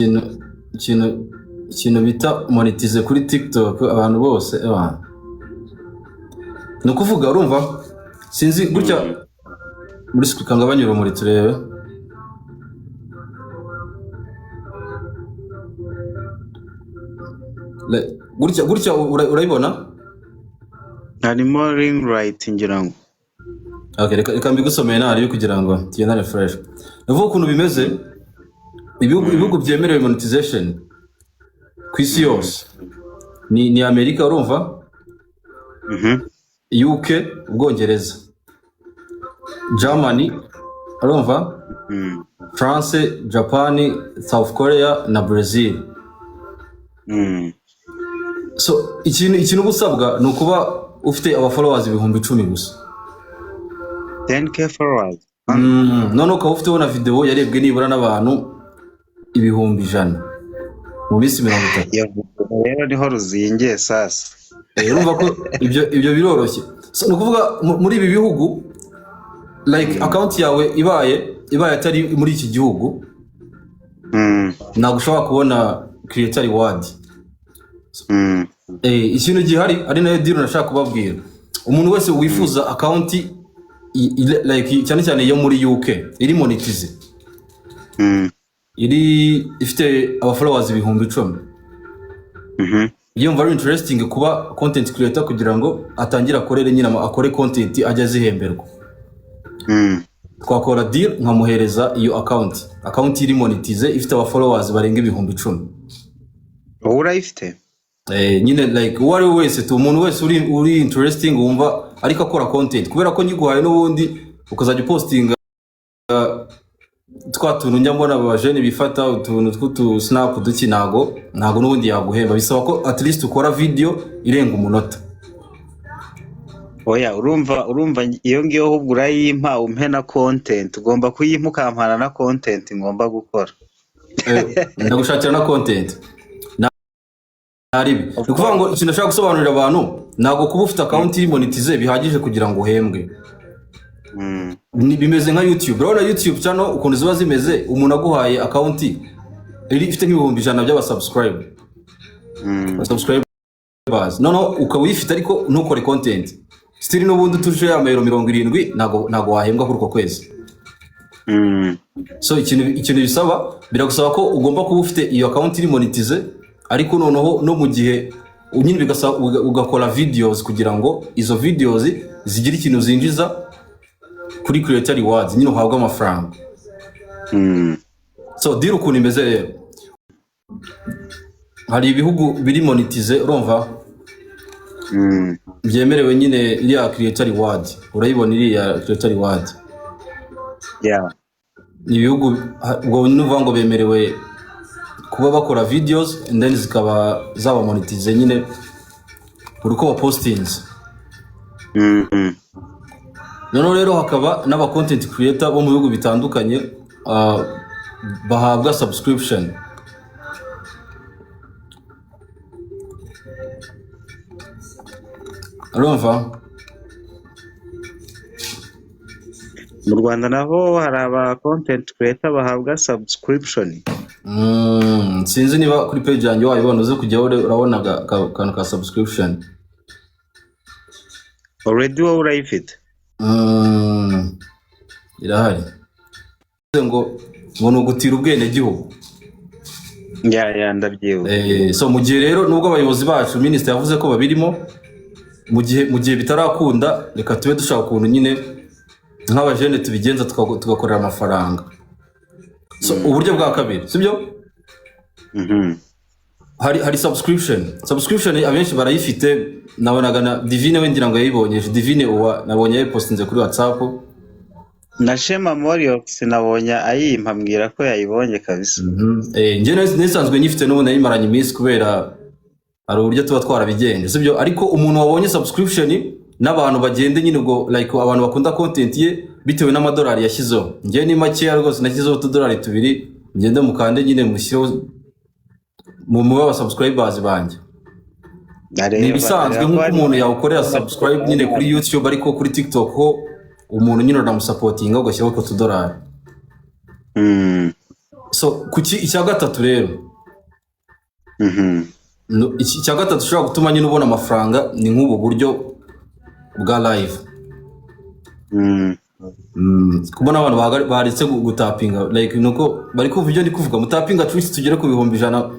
ikintu ikintu ikintu bita monetize kuri TikTok abantu bose ni ukuvuga urumva sinzi gutya muri speaker ngabanye urumuri turebe gutya urayibona harimo ring light ngira ngo. Okay, reka mbigusomeye nari kugira ngo tiyena fresh. Navuga ukuntu bimeze ibihugu byemerewe monetization ku isi yose ni Amerika urumva UK Ubwongereza Germany urumva France Japan South Korea na Brazil. So ikintu busabwa ni ukuba ufite aba followers 10,000 gusa 10k followers. None ukaba ufite na video yarebwe nibura n'abantu 100,000 mu minsi 30. Rero niho ruzingiye sasa. Urumva ko ibyo biroroshye. So ni ukuvuga muri ibi bihugu like account yawe ibaye atari muri iki gihugu ntabwo ushobora kubona creator reward. Ikintu gihari ari nayo deal nashaka kubabwira umuntu wese wifuza account like cyane yo muri UK iri monetize iri ifite aba followers 10,000 yumva ari interesting kuba content creator kugira ngo atangire akorere nyine akore content ajya zihemberwa. Twakora deal nkamuhereza iyo account iri monetize ifite aba followers barenga 10,000. Urayifite nyine like uwari wese tu umuntu wese uri interesting wumva ariko akora content kubera ko nyiguhaye n'ubundi ukazajya postinga twatuntu njyambona abajene bifata utuntu tw'utu snap dukinago ntago n'ubundi yaguhemba bisaba ko at least ukora video irenga umunota. Oya urumva iyo ngiyo ahubwo urayimpa umpe na content ugomba kuyimpa ukampana na content ngomba gukora. Ndagushakira na content Aribi. Ukuvuga ngo ikintu nashaka gusobanurira abantu nago kuba ufite account iri monetize bihagije kugira ngo uhembwe. Ni bimeze nka YouTube. Urabona YouTube channel ukuntu ziba zimeze umuntu aguhaye account iri ifite nk'ibihumbi 100 by'aba subscribers. No ukaba uyifite ariko ntukore content. Still n'ubundi tuje ya mayero 70 nago wahembwa kuri uko kwezi. So ikintu bisaba biragusaba ko ugomba kuba ufite iyo account iri monetize ariko noneho no mu gihe nyine bigasaba ugakora videos kugira ngo izo videos zigira ikintu zinjiza kuri creator rewards nyine uhabwa amafaranga. So deal ukuntu imeze rero hari ibihugu biri monetize urumva byemerewe nyine iriya creator reward urayibona iriya creator reward ni ibihugu ubwo nuvuga ngo bemerewe kuba bakora videos and then zikaba zaba monetize nyine uruko postings. Noneho rero hakaba n'aba content creator bo mu bihugu bitandukanye bahabwa subscription. Urumva mu Rwanda naho hari aba content creator bahabwa subscription. Sinzi niba kuri page yanjye wayibona uze kujya urabona kantu ka subscription already wowe urayifite. Irahari ngo nugutira ubwene gihugu ndabyibuka. So mu gihe rero nubwo abayobozi bacu minister yavuze ko babirimo mu gihe bitarakunda reka tube dushaka ukuntu nyine nk'abajene tubigenza tugakorera amafaranga. So uburyo bwa kabiri sibyo hari subscription abenshi barayifite nabonaga na Divine wendira ngo yayibonye Divine nabonye yapostinze kuri WhatsApp na Shema Moriox nabonye ayimpa mbwira ko yayibonye kabisa. Nje nisanzwe nyifite n'ubu nayimaranye iminsi kubera ari uburyo tuba twarabigenje sibyo ariko umuntu wabonye subscription n'abantu bagende nyine ubwo like abantu bakunda content ye bitewe n'amadolari yashyizeho nje ni make rwose nashyizeho $2 ngende mukande nyine mushyiro mu baba subscribers banje. Ni bisanzwe nk'uko umuntu yawukorera subscribe nyine kuri YouTube ariko kuri TikTok ho umuntu nyine uramusupportinga ugashyiraho $2. so kuki icya gatatu rero icya gatatu ushobora gutuma nyine ubona amafaranga ni nk'ubu buryo bwa live. Kubona abantu baretse gutapinga like nuko bari kuvuga ibyo ndi kuvuga, mutapinga twese tugere ku 100,000